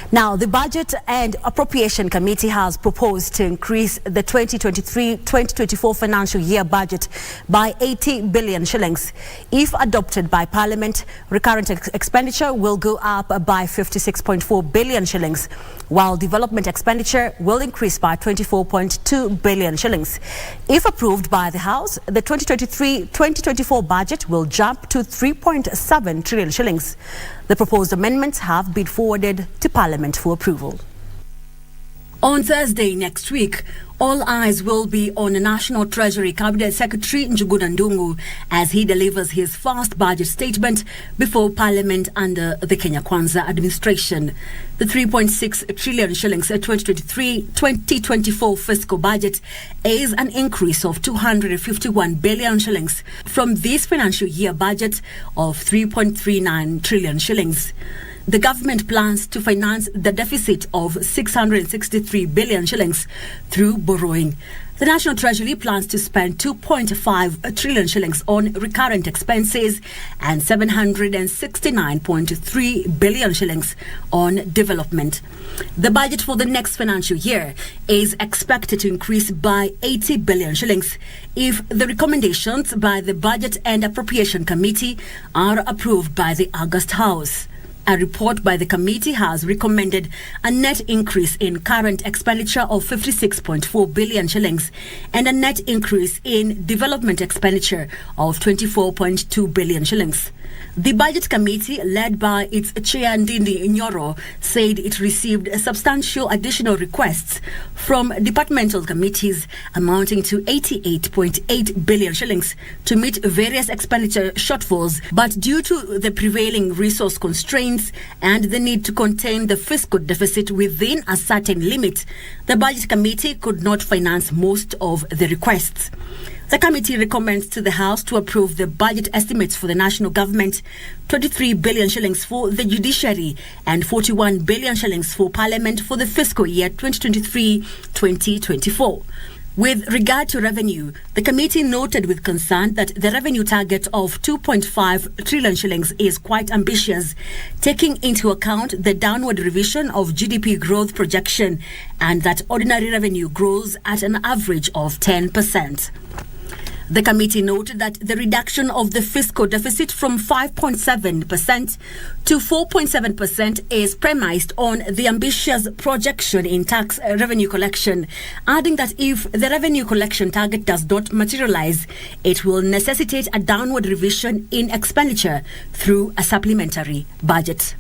Now, the Budget and Appropriation Committee has proposed to increase the 2023-2024 financial year budget by 80 billion shillings. If adopted by Parliament, recurrent expenditure will go up by 56.4 billion shillings, while development expenditure will increase by 24.2 billion shillings. If approved by the House, the 2023-2024 budget will jump to 3.7 trillion shillings. The proposed amendments have been forwarded to Parliament for approval. On Thursday next week, all eyes will be on National Treasury Cabinet Secretary Njuguna Ndung'u as he delivers his first budget statement before Parliament under the Kenya Kwanza administration. The 3.6 trillion shillings 2023-2024 fiscal budget is an increase of 251 billion shillings from this financial year budget of 3.39 trillion shillings. The government plans to finance the deficit of 663 billion shillings through borrowing. The National Treasury plans to spend 2.5 trillion shillings on recurrent expenses and 769.3 billion shillings on development. The budget for the next financial year is expected to increase by 80 billion shillings if the recommendations by the Budget and Appropriation Committee are approved by the August House. A report by the committee has recommended a net increase in current expenditure of 56.4 billion shillings and a net increase in development expenditure of 24.2 billion shillings. The Budget Committee, led by its chair Ndindi Nyoro, said it received substantial additional requests from departmental committees amounting to 88.8 billion shillings to meet various expenditure shortfalls, but due to the prevailing resource constraints and the need to contain the fiscal deficit within a certain limit, the Budget Committee could not finance most of the requests. The committee recommends to the House to approve the budget estimates for the national government, 23 billion shillings for the judiciary and 41 billion shillings for Parliament for the fiscal year 2023-2024. With regard to revenue, the committee noted with concern that the revenue target of 2.5 trillion shillings is quite ambitious, taking into account the downward revision of GDP growth projection and that ordinary revenue grows at an average of 10%. The committee noted that the reduction of the fiscal deficit from 5.7% to 4.7% is premised on the ambitious projection in tax revenue collection, adding that if the revenue collection target does not materialize, it will necessitate a downward revision in expenditure through a supplementary budget.